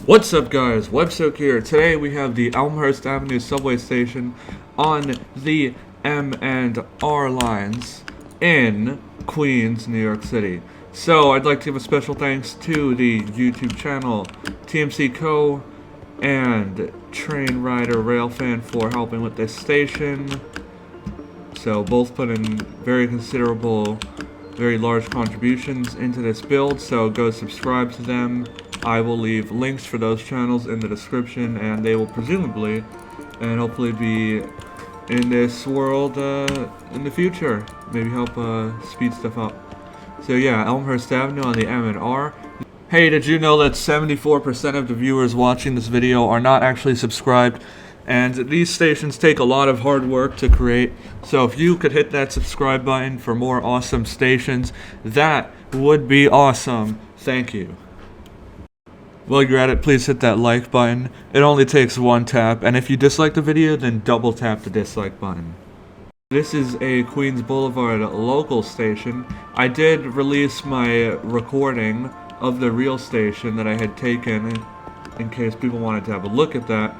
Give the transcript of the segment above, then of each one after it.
What's up, guys? Websoak here. Today we have the Elmhurst Avenue Subway Station on the M and R lines in Queens, New York City. So I'd like to give a special thanks to the YouTube channel TMC Co. and Train Rider Railfan for helping with this station. So both put in very considerable, very large contributions into this build, so go subscribe to them. I will leave links for those channels in the description, and they will presumably and hopefully be in this world in the future. Maybe help speed stuff up. So yeah, Elmhurst Avenue on the M and R. Hey, did you know that 74% of the viewers watching this video are not actually subscribed? And these stations take a lot of hard work to create. So if you could hit that subscribe button for more awesome stations, that would be awesome. Thank you. While you're at it, please hit that like button. It only takes one tap, and if you dislike the video, then double tap the dislike button. This is a Queens Boulevard local station. I did release my recording of the real station that I had taken in case people wanted to have a look at that,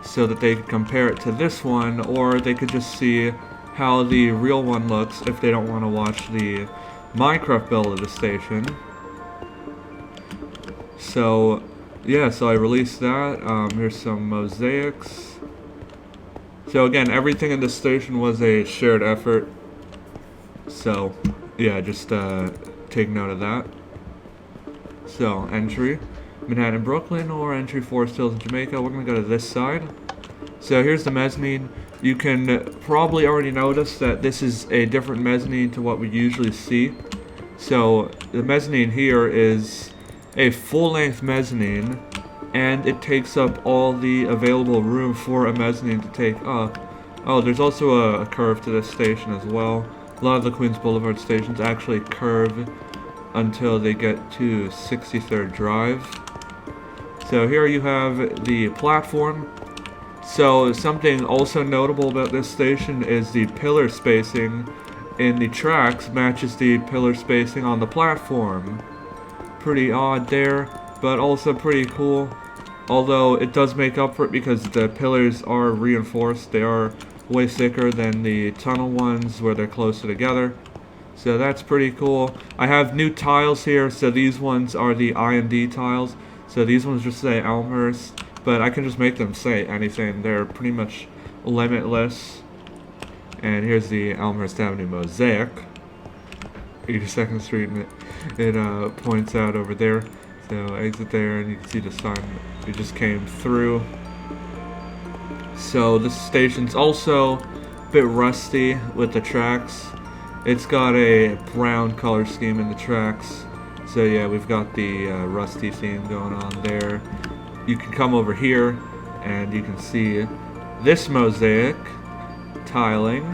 so that they could compare it to this one, or they could just see how the real one looks if they don't want to watch the Minecraft build of the station. So yeah, so I released that. Here's some mosaics. So again, everything in this station was a shared effort. So yeah, just take note of that. So entry, Manhattan, Brooklyn, or entry Forest Hills in Jamaica. We're gonna go to this side. So here's the mezzanine. You can probably already notice that this is a different mezzanine to what we usually see. So the mezzanine here is a full-length mezzanine, and it takes up all the available room for a mezzanine to take up. Oh, there's also a curve to this station as well. A lot of the Queens Boulevard stations actually curve until they get to 63rd Drive. So here you have the platform. So something also notable about this station is the pillar spacing in the tracks matches the pillar spacing on the platform. Pretty odd there, but also pretty cool. Although it does make up for it because the pillars are reinforced. They are way thicker than the tunnel ones where they're closer together. So that's pretty cool. I have new tiles here, so these ones are the IND tiles. So these ones just say Elmhurst, but I can just make them say anything. They're pretty much limitless. And here's the Elmhurst Avenue mosaic. 82nd Street, and it points out over there. So exit there, and you can see the sign we just came through. So this station's also a bit rusty with the tracks. It's got a brown color scheme in the tracks. So yeah, we've got the rusty theme going on there. You can come over here, and you can see this mosaic tiling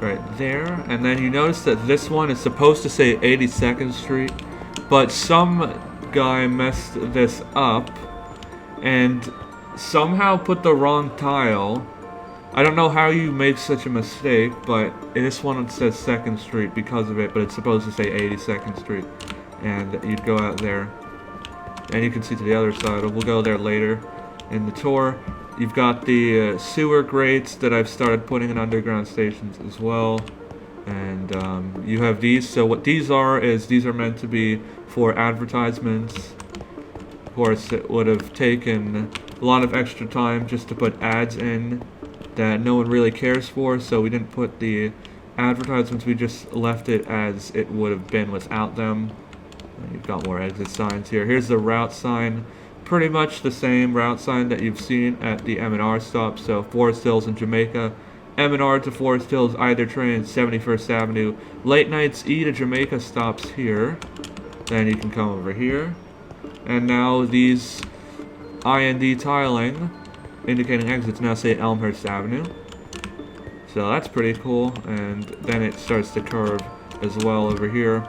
right there, and then you notice that this one is supposed to say 82nd Street, but some guy messed this up and somehow put the wrong tile. I don't know how you make such a mistake, but this one says 2nd Street because of it, but it's supposed to say 82nd Street, and you'd go out there, and you can see to the other side. We'll go there later in the tour. You've got the sewer grates that I've started putting in underground stations as well. And you have these. So what these are is these are meant to be for advertisements. Of course, it would have taken a lot of extra time just to put ads in that no one really cares for. So we didn't put the advertisements. We just left it as it would have been without them. You've got more exit signs here. Here's the route sign. Pretty much the same route sign that you've seen at the M&R stop. So Forest Hills and Jamaica, M&R to Forest Hills, either train, 71st Avenue. Late nights E to Jamaica stops here. Then you can come over here. And now these IND tiling indicating exits now say Elmhurst Avenue. So that's pretty cool. And then it starts to curve as well over here,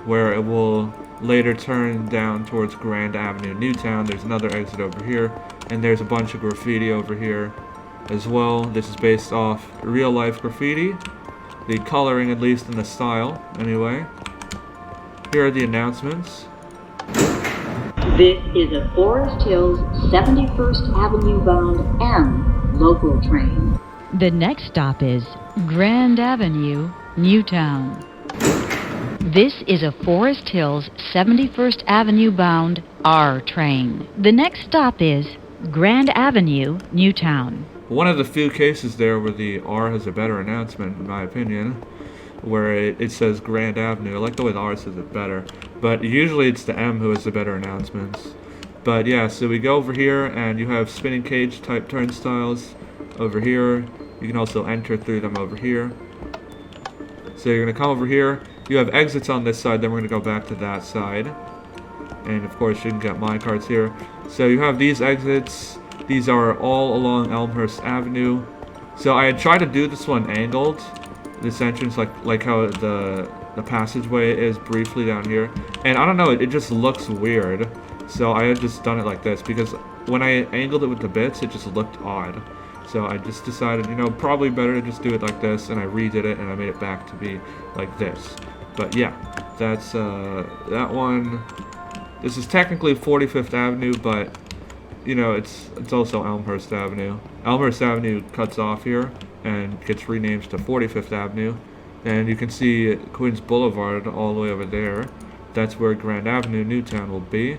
where it will later turn down towards Grand Avenue, Newtown. There's another exit over here, and there's a bunch of graffiti over here as well. This is based off real life graffiti, the coloring at least, and the style anyway. Here are the announcements. This is a Forest Hills 71st Avenue bound M local train. The next stop is Grand Avenue, Newtown. This is a Forest Hills 71st Avenue bound R train. The next stop is Grand Avenue, Newtown. One of the few cases there where the R has a better announcement, in my opinion, where it says Grand Avenue. I like the way the R says it better, but usually it's the M who has the better announcements. But yeah, so we go over here and you have spinning cage type turnstiles over here. You can also enter through them over here. So you're going to come over here. You have exits on this side, then we're going to go back to that side. And of course you can get minecarts here. So you have these exits. These are all along Elmhurst Avenue. So I had tried to do this one angled. This entrance, like how the passageway is briefly down here. And I don't know, it just looks weird. So I had just done it like this because when I angled it with the bits, it just looked odd. So I just decided, you know, probably better to just do it like this, and I redid it and I made it back to be like this. But yeah, that's that one. This is technically 45th Avenue, but you know, it's also Elmhurst Avenue. Elmhurst Avenue cuts off here and gets renamed to 45th Avenue. And you can see Queens Boulevard all the way over there. That's where Grand Avenue, Newtown will be.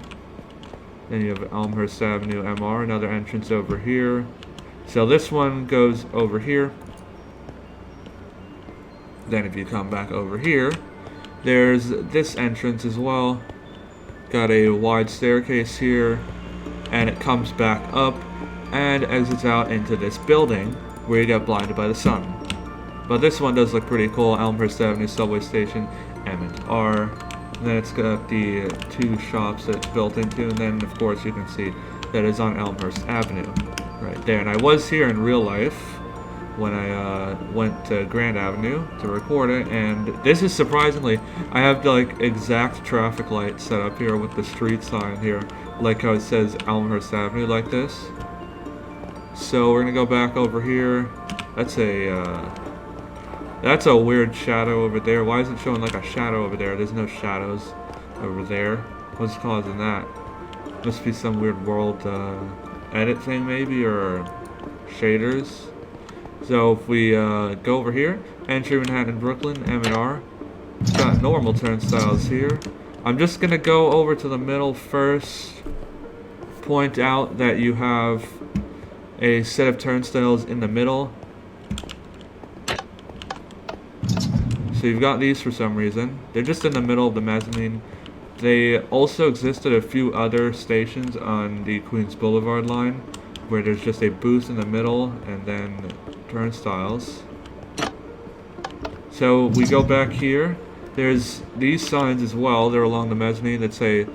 Then you have Elmhurst Avenue, MR, another entrance over here. So this one goes over here. Then if you come back over here, there's this entrance as well. Got a wide staircase here, and it comes back up and exits out into this building where you get blinded by the sun. But this one does look pretty cool. Elmhurst Avenue Subway Station, M&R. And then it's got the two shops that it's built into, and then of course you can see that it's on Elmhurst Avenue right there. And I was here in real life when I went to Grand Avenue to record it, and this is surprisingly, I have the like exact traffic light set up here with the street sign here, like how it says Elmhurst Avenue like this. So we're gonna go back over here. That's a weird shadow over there. Why is it showing like a shadow over there? There's no shadows over there. What's causing that? Must be some weird world edit thing maybe, or shaders. So if we go over here, Entry Manhattan, Brooklyn, M&R. It's got normal turnstiles here. I'm just gonna go over to the middle first. Point out that you have a set of turnstiles in the middle. So you've got these for some reason. They're just in the middle of the mezzanine. They also exist at a few other stations on the Queens Boulevard line, where there's just a booth in the middle and then turnstiles. So we go back here. There's these signs as well. They're along the mezzanine that say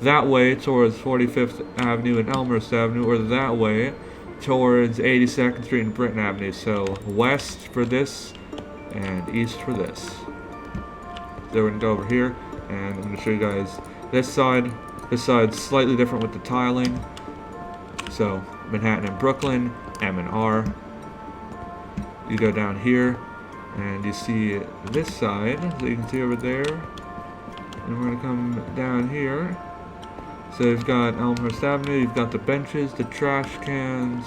that way towards 45th Avenue and Elmhurst Avenue, or that way towards 82nd Street and Britton Avenue. So west for this and east for this. So we're gonna go over here and I'm gonna show you guys this side. This side's slightly different with the tiling. So Manhattan and Brooklyn, M&R. You go down here and you see this side that you can see over there. And we're gonna come down here. So you've got Elmhurst Avenue, you've got the benches, the trash cans.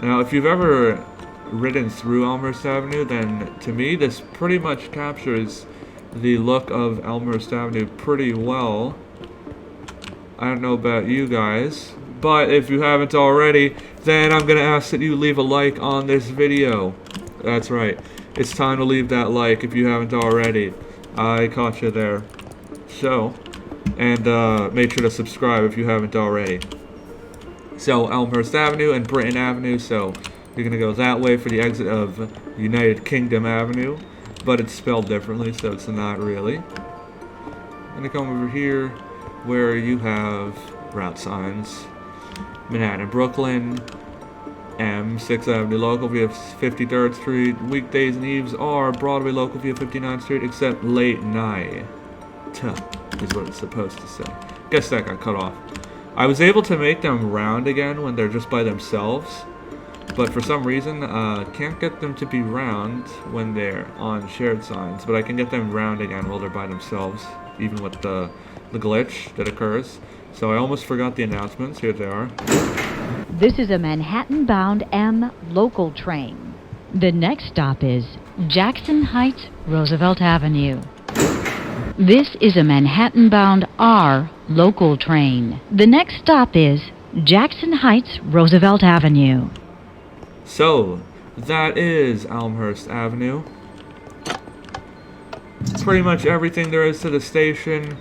Now if you've ever ridden through Elmhurst Avenue, then to me this pretty much captures the look of Elmhurst Avenue pretty well. I don't know about you guys, but if you haven't already, then I'm gonna ask that you leave a like on this video. That's right, it's time to leave that like if you haven't already. I caught you there. So, and make sure to subscribe if you haven't already. So Elmhurst Avenue and Britton Avenue, so you're gonna go that way for the exit of United Kingdom Avenue, but it's spelled differently, so it's not really. I'm gonna come over here where you have route signs. Manhattan, Brooklyn, M, 6th Avenue local via 53rd Street. Weekdays and eves are Broadway local via 59th Street, except late night. Is what it's supposed to say. Guess that got cut off. I was able to make them round again when they're just by themselves, but for some reason, can't get them to be round when they're on shared signs, but I can get them round again while they're by themselves. even with the glitch that occurs. So I almost forgot the announcements. Here they are. This is a Manhattan-bound M local train. The next stop is Jackson Heights, Roosevelt Avenue. This is a Manhattan-bound R local train. The next stop is Jackson Heights, Roosevelt Avenue. So, that is Elmhurst Avenue. Pretty much everything there is to the station.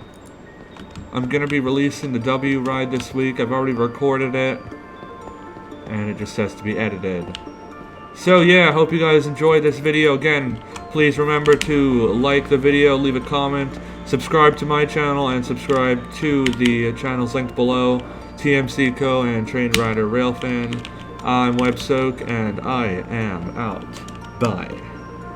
I'm going to be releasing the W ride this week. I've already recorded it. And it just has to be edited. So yeah, I hope you guys enjoyed this video. Again, please remember to like the video, leave a comment, subscribe to my channel, and subscribe to the channels linked below, TMC Co. and Train Rider Railfan. I'm WebSoak, and I am out. Bye.